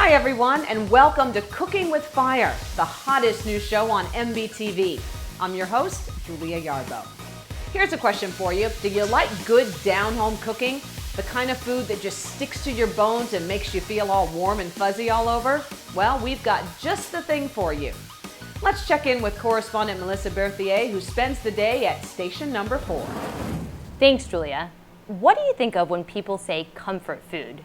Hi everyone, and welcome to Cooking with Fire, the hottest new show on MBTV. I'm your host, Julia Yarbo. Here's a question for you. Do you like good down-home cooking? The kind of food that just sticks to your bones and makes you feel all warm and fuzzy all over? Well, we've got just the thing for you. Let's check in with correspondent Melissa Berthier, who spends the day at station number 4. Thanks, Julia. What do you think of when people say comfort food?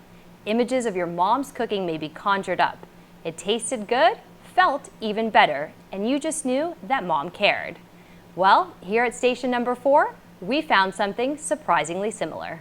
Images of your mom's cooking may be conjured up. It tasted good, felt even better, and you just knew that mom cared. Well, here at station number 4, we found something surprisingly similar.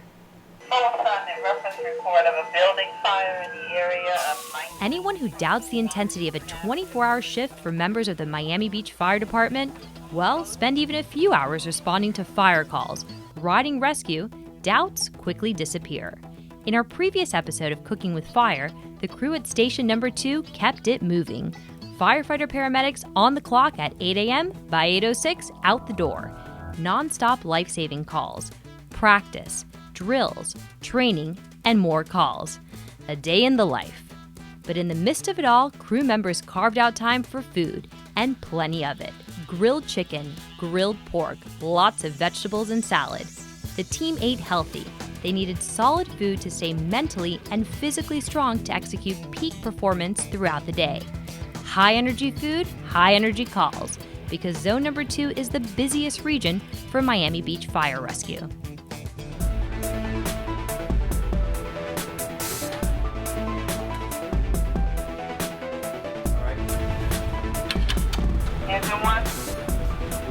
Reference report of a building fire in the area of Anyone who doubts the intensity of a 24-hour shift for members of the Miami Beach Fire Department, well, spend even a few hours responding to fire calls, riding rescue, doubts quickly disappear. In our previous episode of Cooking with Fire, the crew at station number 2 kept it moving. Firefighter paramedics on the clock at 8 a.m., by 8:06, out the door. Non-stop life-saving calls, practice, drills, training, and more calls. A day in the life. But in the midst of it all, crew members carved out time for food, and plenty of it. Grilled chicken, grilled pork, lots of vegetables and salad. The team ate healthy. They needed solid food to stay mentally and physically strong to execute peak performance throughout the day. High energy food, high energy calls, because zone number 2 is the busiest region for Miami Beach Fire Rescue.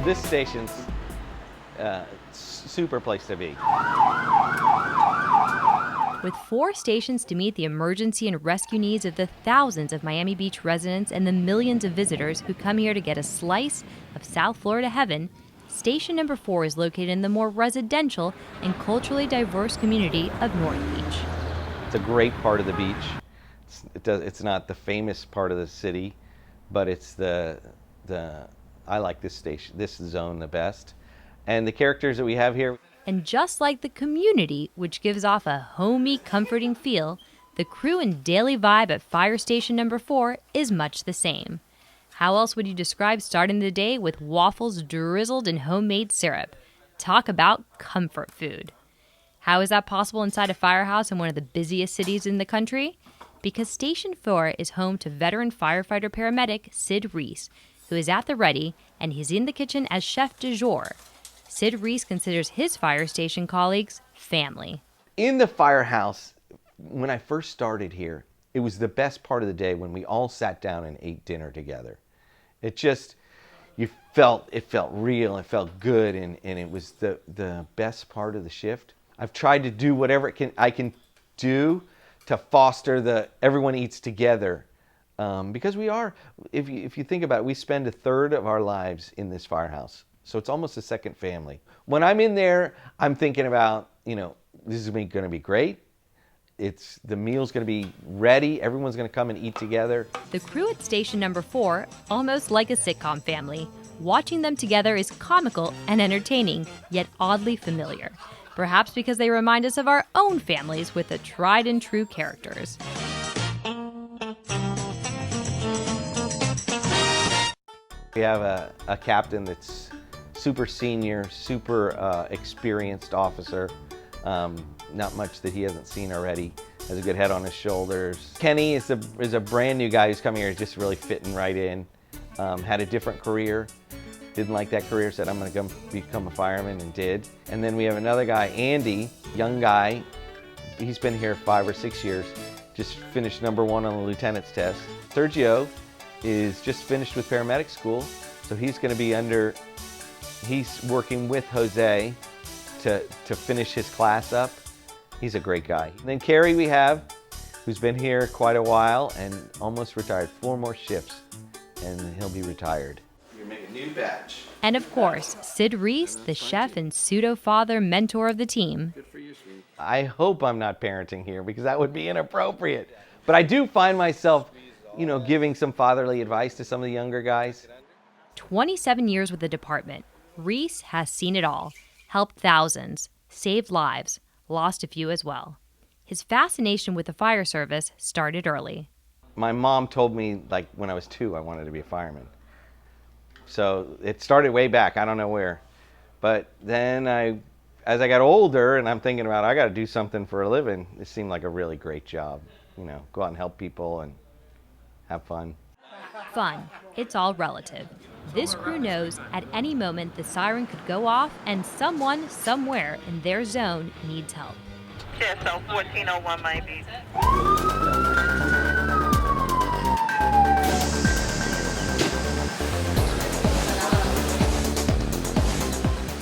This station's super place to be. With 4 stations to meet the emergency and rescue needs of the thousands of Miami Beach residents and the millions of visitors who come here to get a slice of South Florida heaven, station number 4 is located in the more residential and culturally diverse community of North Beach. It's a great part of the beach. It's not the famous part of the city, but it's I like this zone the best. And the characters that we have here. And just like the community, which gives off a homey, comforting feel, the crew and daily vibe at Fire Station number 4 is much the same. How else would you describe starting the day with waffles drizzled in homemade syrup? Talk about comfort food. How is that possible inside a firehouse in one of the busiest cities in the country? Because Station 4 is home to veteran firefighter paramedic Sid Reese, who is at the ready, and he's in the kitchen as chef du jour. Sid Reese considers his fire station colleagues family. In the firehouse, when I first started here, it was the best part of the day when we all sat down and ate dinner together. It felt real, it felt good, and it was the best part of the shift. I've tried to do whatever I can do to foster everyone eats together. Because we are, if you think about it, we spend a third of our lives in this firehouse. So it's almost a second family. When I'm in there, I'm thinking about, this is going to be great. The meal's going to be ready. Everyone's going to come and eat together. The crew at station number 4, almost like a sitcom family. Watching them together is comical and entertaining, yet oddly familiar. Perhaps because they remind us of our own families with the tried and true characters. We have a captain that's super senior, super experienced officer. Not much that he hasn't seen already. Has a good head on his shoulders. Kenny is a brand new guy who's coming here, just really fitting right in. Had a different career. Didn't like that career, said I'm going to become a fireman, and did. And then we have another guy, Andy, young guy. He's been here 5 or 6 years. Just finished number 1 on the lieutenant's test. Sergio is just finished with paramedic school, so he's going to be he's working with Jose to finish his class up. He's a great guy. And then Carrie we have, who's been here quite a while and almost retired. 4 more shifts, and he'll be retired. You're making a new batch. And of course, Sid Reese, the chef and pseudo-father mentor of the team. Good for you, sweetie. I hope I'm not parenting here, because that would be inappropriate. But I do find myself, giving some fatherly advice to some of the younger guys. 27 years with the department, Reese has seen it all, helped thousands, saved lives, lost a few as well. His fascination with the fire service started early. my mom told me, like, when I was 2, I wanted to be a fireman. So it started way back, I don't know where. But then as I got older and I'm thinking about, I got to do something for a living, it seemed like a really great job. You know, go out and help people and have fun. Fun. It's all relative. This crew knows at any moment the siren could go off and someone, somewhere in their zone needs help. Yeah, so 1401 might be.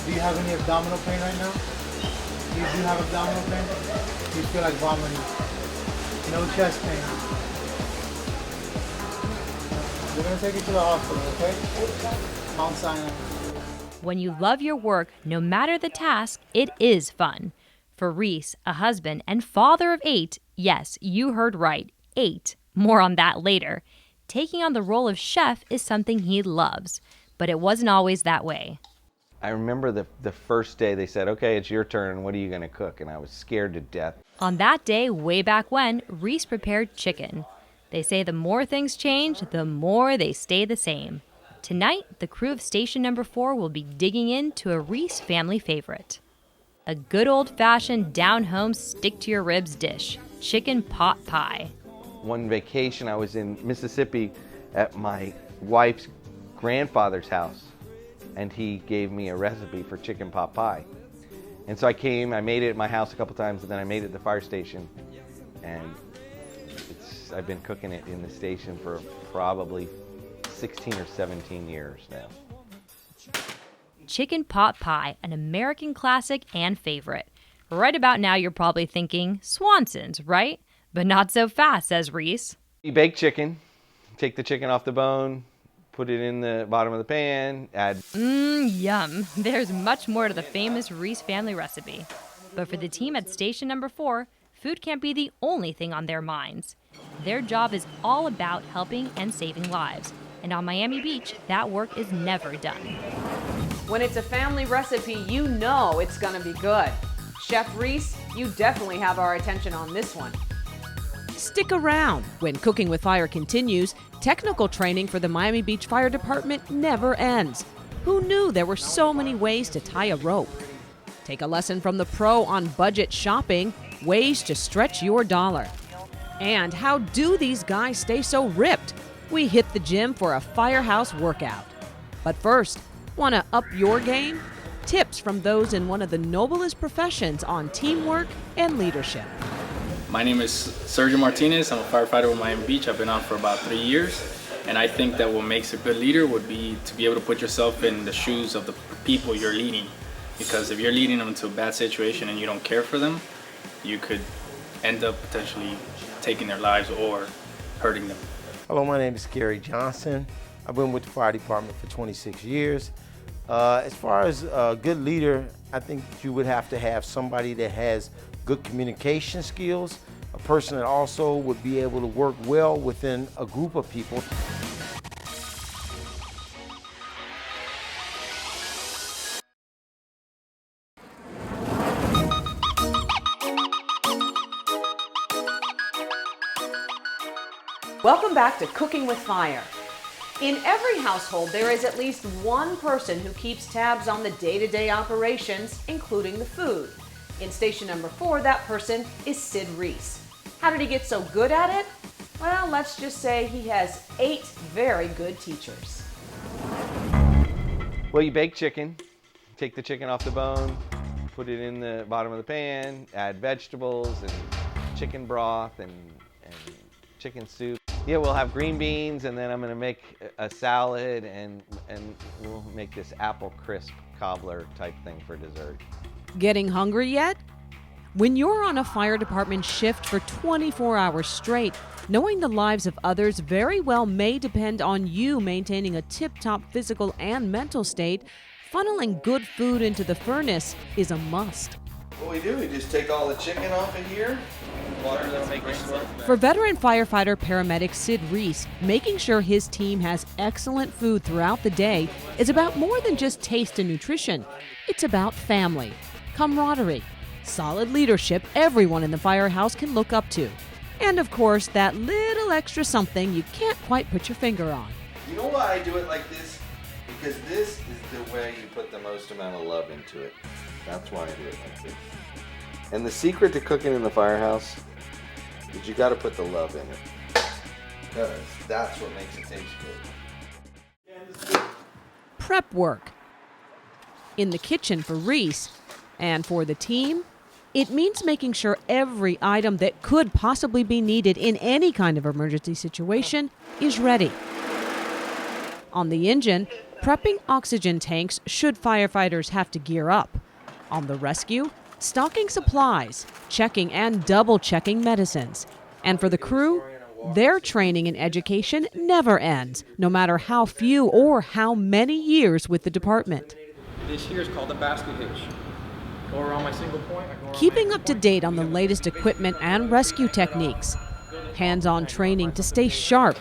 Do you have any abdominal pain right now? You do have abdominal pain? You feel like vomiting? No chest pain? We're going to take you to the hospital, okay? Mount Sinai. When you love your work, no matter the task, it is fun. For Reese, a husband and father of 8, yes, you heard right, 8. More on that later. Taking on the role of chef is something he loves, but it wasn't always that way. I remember the first day they said, okay, it's your turn, what are you going to cook? And I was scared to death. On that day, way back when, Reese prepared chicken. They say the more things change, the more they stay the same. Tonight, the crew of Station Number 4 will be digging into a Reese family favorite. A good old-fashioned down-home stick-to-your-ribs dish, chicken pot pie. One vacation, I was in Mississippi at my wife's grandfather's house, and he gave me a recipe for chicken pot pie. And so I came, I made it at my house a couple times, and then I made it at the fire station. And I've been cooking it in the station for probably 16 or 17 years now. Chicken pot pie, an American classic and favorite. Right about now, you're probably thinking, Swanson's, right? But not so fast, says Reese. You bake chicken, take the chicken off the bone, put it in the bottom of the pan, add... Yum. There's much more to the famous Reese family recipe. But for the team at Station Number 4, food can't be the only thing on their minds. Their job is all about helping and saving lives. And on Miami Beach, that work is never done. When it's a family recipe, you know it's gonna be good. Chef Reese, you definitely have our attention on this one. Stick around. When Cooking with Fire continues, technical training for the Miami Beach Fire Department never ends. Who knew there were so many ways to tie a rope? Take a lesson from the pro on budget shopping, ways to stretch your dollar. And how do these guys stay so ripped? We hit the gym for a firehouse workout. But first, want to up your game? Tips from those in one of the noblest professions on teamwork and leadership. My name is Sergio Martinez. I'm a firefighter with Miami Beach. I've been on for about 3 years. And I think that what makes a good leader would be to be able to put yourself in the shoes of the people you're leading. Because if you're leading them into a bad situation and you don't care for them, you could end up potentially taking their lives or hurting them. Hello, my name is Gary Johnson. I've been with the fire department for 26 years. As far as a good leader, I think you would have to have somebody that has good communication skills, a person that also would be able to work well within a group of people. Welcome back to Cooking with Fire. In every household, there is at least one person who keeps tabs on the day-to-day operations, including the food. In Station Number 4, that person is Sid Reese. How did he get so good at it? Well, let's just say he has 8 very good teachers. Well, you bake chicken, take the chicken off the bone, put it in the bottom of the pan, add vegetables and chicken broth and chicken soup. Yeah, we'll have green beans, and then I'm gonna make a salad, and we'll make this apple crisp cobbler type thing for dessert. Getting hungry yet? When you're on a fire department shift for 24 hours straight, knowing the lives of others very well may depend on you maintaining a tip-top physical and mental state. Funneling good food into the furnace is a must. What we do, we just take all the chicken off of here. Water that'll make it slow. For veteran firefighter paramedic Sid Reese, making sure his team has excellent food throughout the day is about more than just taste and nutrition. It's about family, camaraderie, solid leadership everyone in the firehouse can look up to. And of course, that little little extra something you can't quite put your finger on. You know why I do it like this? Because this is the way you put the most amount of love into it. That's why I do it like this. And the secret to cooking in the firehouse is you got to put the love in it. Because that's what makes it taste good. Prep work. In the kitchen for Reese and for the team, it means making sure every item that could possibly be needed in any kind of emergency situation is ready. On the engine, prepping oxygen tanks should firefighters have to gear up. On the rescue, stocking supplies, checking and double-checking medicines. And for the crew, their training and education never ends, no matter how few or how many years with the department. This here is called a basket hitch. Go around my single point. Keeping up to date on the latest equipment and rescue techniques. Hands-on training to stay sharp.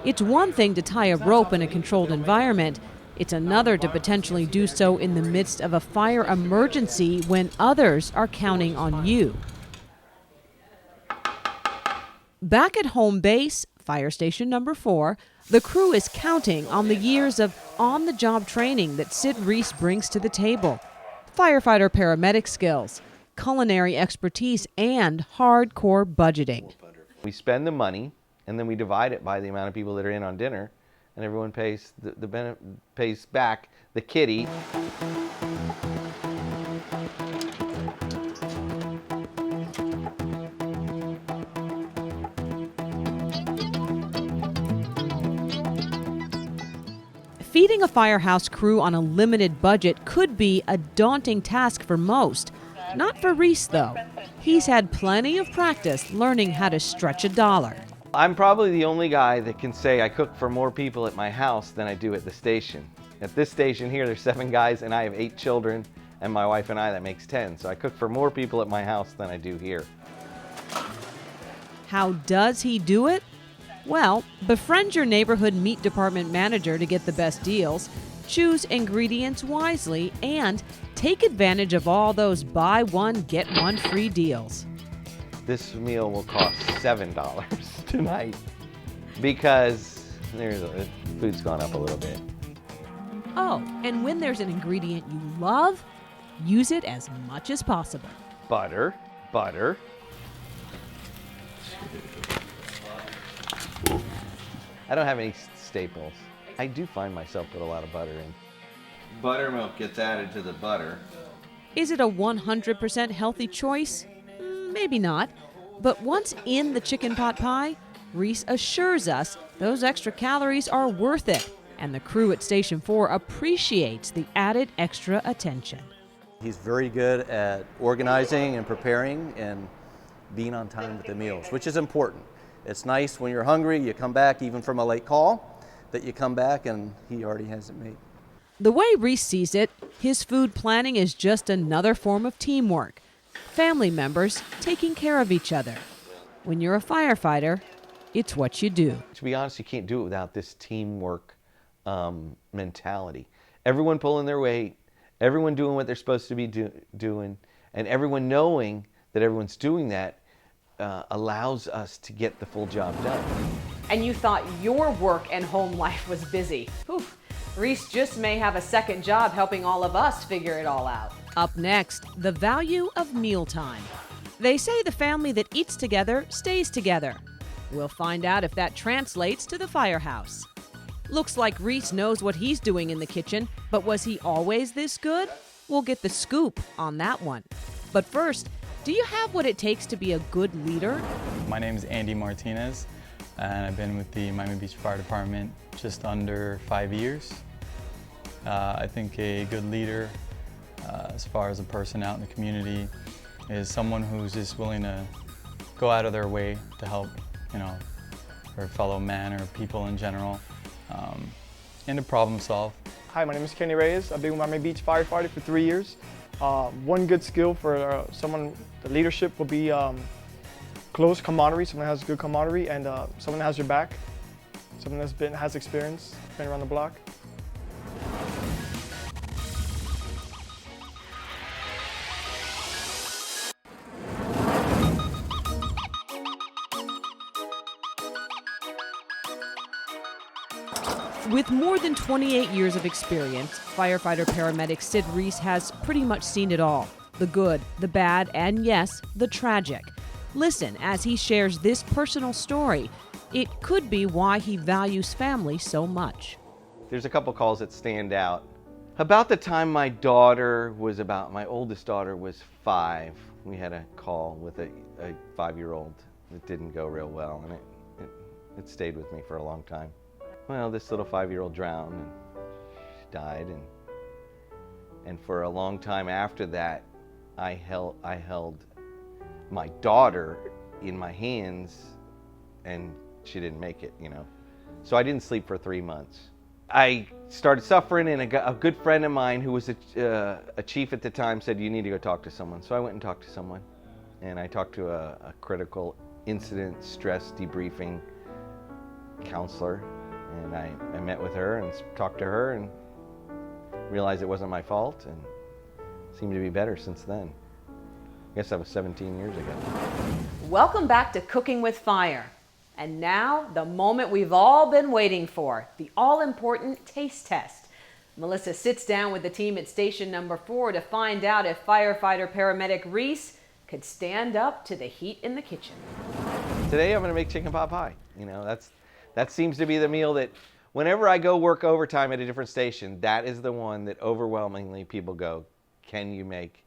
It's one thing to tie a rope in a controlled environment. It's another to potentially do so in the midst of a fire emergency when others are counting on you. Back at home base, fire station number 4, the crew is counting on the years of on-the-job training that Sid Reese brings to the table. Firefighter paramedic skills, culinary expertise, and hardcore budgeting. We spend the money, and then we divide it by the amount of people that are in on dinner, and everyone pays pays back the kitty. Feeding a firehouse crew on a limited budget could be a daunting task for most. Not for Reese, though. He's had plenty of practice learning how to stretch a dollar. I'm probably the only guy that can say I cook for more people at my house than I do at the station. At this station here, there's 7 guys, and I have 8 children, and my wife and I, that makes 10. So I cook for more people at my house than I do here. How does he do it? Well, befriend your neighborhood meat department manager to get the best deals, choose ingredients wisely, and take advantage of all those buy one, get one free deals. This meal will cost $7 tonight because food's gone up a little bit. Oh, and when there's an ingredient you love, use it as much as possible. Butter, butter. I don't have any staples. I do find myself put a lot of butter in. Buttermilk gets added to the butter. Is it a 100% healthy choice? Maybe not. But once in the chicken pot pie, Reese assures us those extra calories are worth it, and the crew at Station 4 appreciates the added extra attention. He's very good at organizing and preparing and being on time with the meals, which is important. It's nice when you're hungry, you come back even from a late call, that you come back and he already has it made. The way Reese sees it, his food planning is just another form of teamwork. Family members taking care of each other. When you're a firefighter, it's what you do. To be honest, you can't do it without this teamwork mentality. Everyone pulling their weight, everyone doing what they're supposed to be doing, and everyone knowing that everyone's doing that allows us to get the full job done. And you thought your work and home life was busy. Whew. Reese just may have a second job helping all of us figure it all out. Up next, the value of mealtime. They say the family that eats together stays together. We'll find out if that translates to the firehouse. Looks like Reese knows what he's doing in the kitchen, but was he always this good? We'll get the scoop on that one. But first, do you have what it takes to be a good leader? My name is Andy Martinez, and I've been with the Miami Beach Fire Department just under 5 years. I think a good leader, as far as a person out in the community, is someone who's just willing to go out of their way to help, their fellow man or people in general, and to problem solve. Hi, my name is Kenny Reyes. I've been with Miami Beach Firefighter for 3 years. One good skill for someone, the leadership will be close camaraderie, someone that has good camaraderie, and someone that has your back, someone that's has experience, been around the block. With more than 28 years of experience, firefighter paramedic Sid Reese has pretty much seen it all. The good, the bad, and yes, the tragic. Listen as he shares this personal story. It could be why he values family so much. There's a couple calls that stand out. About the time my oldest daughter was 5, we had a call with a 5-year-old that didn't go real well, and it stayed with me for a long time. Well, this little 5-year-old drowned and she died, and for a long time after that, I held my daughter in my hands, and she didn't make it, you know. So I didn't sleep for 3 months. I started suffering, and a good friend of mine who was a chief at the time said, you need to go talk to someone. So I went and talked to someone, and I talked to a critical incident stress debriefing counselor, and I met with her and talked to her and realized it wasn't my fault, and seemed to be better since then. I guess that was 17 years ago. Welcome back to Cooking with Fire. And now, the moment we've all been waiting for, the all-important taste test. Melissa sits down with the team at station number 4 to find out if firefighter paramedic Reese could stand up to the heat in the kitchen. Today I'm gonna make chicken pot pie. You know, that seems to be the meal that whenever I go work overtime at a different station, that is the one that overwhelmingly people go, can you make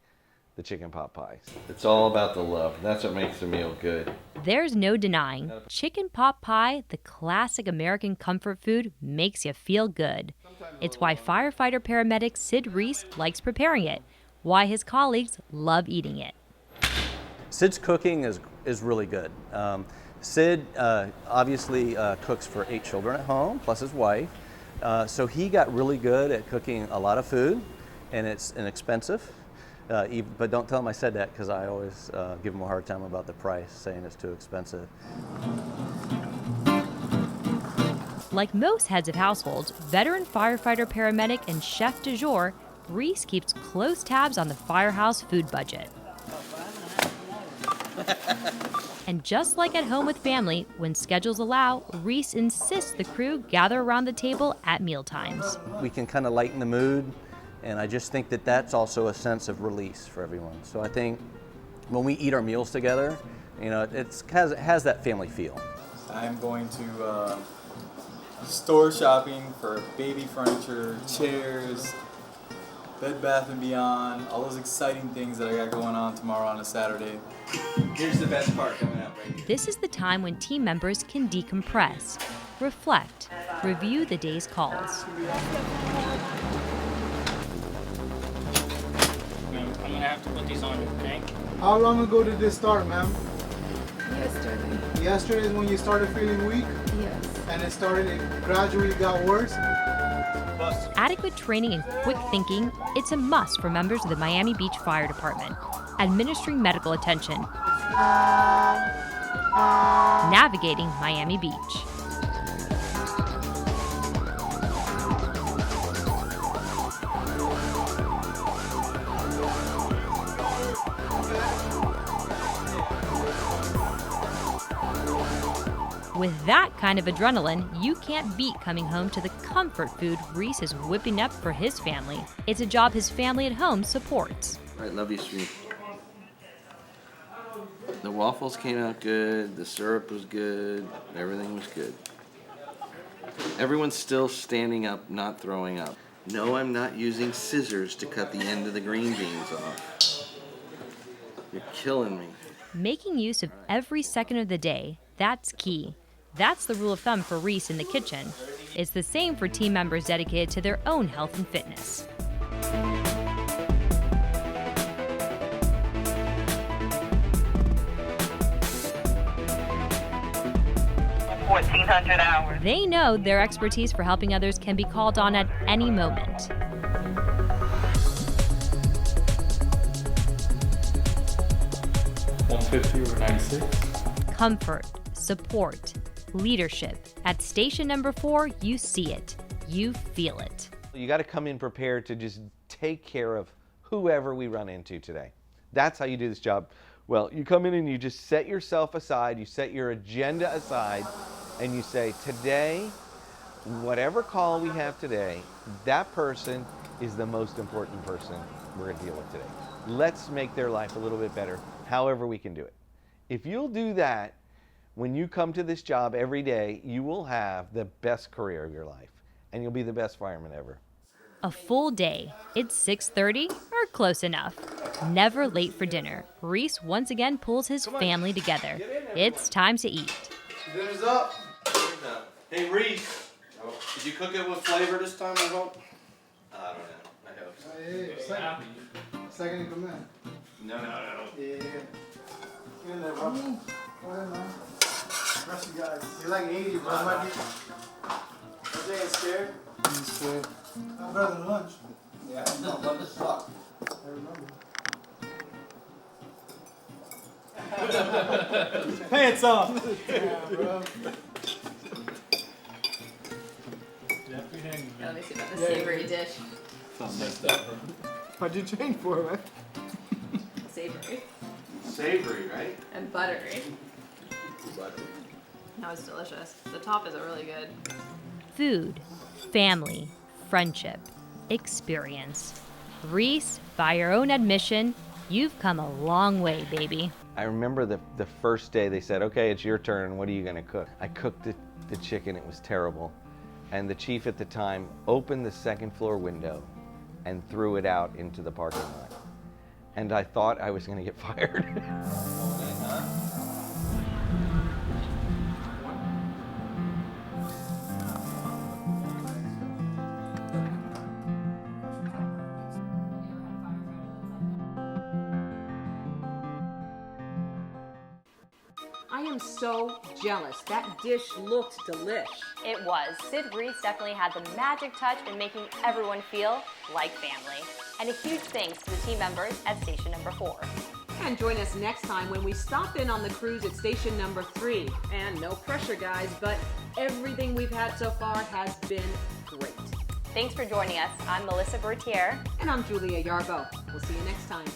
the chicken pot pie? It's all about the love. That's what makes the meal good. There's no denying, chicken pot pie, the classic American comfort food, makes you feel good. It's why firefighter paramedic Sid Reese likes preparing it, why his colleagues love eating it. Sid's cooking is really good. Sid obviously cooks for 8 children at home, plus his wife. So he got really good at cooking a lot of food, and it's inexpensive. But don't tell him I said that, because I always give him a hard time about the price, saying it's too expensive. Like most heads of households, veteran firefighter paramedic and chef du jour, Reese keeps close tabs on the firehouse food budget. And just like at home with family, when schedules allow, Reese insists the crew gather around the table at mealtimes. We can kind of lighten the mood, and I just think that that's also a sense of release for everyone. So I think when we eat our meals together, you know, it has that family feel. I'm going to store shopping for baby furniture, chairs, Bed Bath & Beyond, all those exciting things that I got going on tomorrow on a Saturday. Here's the best part coming up right here. This is the time when team members can decompress, reflect, review the day's calls. I'm gonna have to put these on, okay? How long ago did this start, ma'am? Yesterday. Yesterday is when you started feeling weak? Yes. And it gradually got worse? Adequate training and quick thinking, it's a must for members of the Miami Beach Fire Department. Administering medical attention. Navigating Miami Beach. With that kind of adrenaline, you can't beat coming home to the comfort food Reese is whipping up for his family. It's a job his family at home supports. All right, love you, sweet. The waffles came out good, the syrup was good, everything was good. Everyone's still standing up, not throwing up. No, I'm not using scissors to cut the end of the green beans off. You're killing me. Making use of every second of the day, that's key. That's the rule of thumb for Reese in the kitchen. It's the same for team members dedicated to their own health and fitness. 1,400 hours. They know their expertise for helping others can be called on at any moment. $150 or $96. Comfort, support, leadership. At station number 4, you see it. You feel it. You got to come in prepared to just take care of whoever we run into today. That's how you do this job. Well, you come in and you just set yourself aside, you set your agenda aside, and you say, today whatever call we have today, that person is the most important person we're going to deal with today. Let's make their life a little bit better, however we can do it. If you'll do that, when you come to this job every day, you will have the best career of your life, and you'll be the best fireman ever. A full day. It's 6:30 or close enough. Never late for dinner, Reese once again pulls his family together. It's time to eat. Dinner's up. Hey, Reese. Did you cook it with flavor this time, I hope? I don't know. I hope so. Hey, second in command. No. Yeah. Get in there, bro. Go ahead, man. Rest you guys. You're like 80, bro. Jose ain't scared? He's scared. I'm better than lunch. Yeah, no, but this sucks. I remember. Pants off. Yeah, bro. Let me see about the savory dish. What'd you train for, right? Savory. Savory, right? And buttery. That was delicious. The top is really good. Food, family, friendship, experience. Reese, by your own admission, you've come a long way, baby. I remember the first day they said, okay, it's your turn, what are you going to cook? I cooked the chicken, it was terrible. And the chief at the time opened the second floor window and threw it out into the parking lot. And I thought I was going to get fired. I am so jealous. That dish looked delish. It was. Sid Reese definitely had the magic touch in making everyone feel like family. And a huge thanks to the team members at station number 4. And join us next time when we stop in on the cruise at station number 3. And no pressure, guys, but everything we've had so far has been great. Thanks for joining us. I'm Melissa Bertier. And I'm Julia Yarbo. We'll see you next time.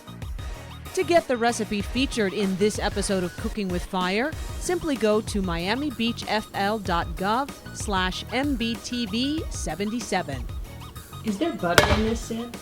To get the recipe featured in this episode of Cooking with Fire, simply go to miamibeachfl.gov/MBTV77. Is there butter in this, Sid?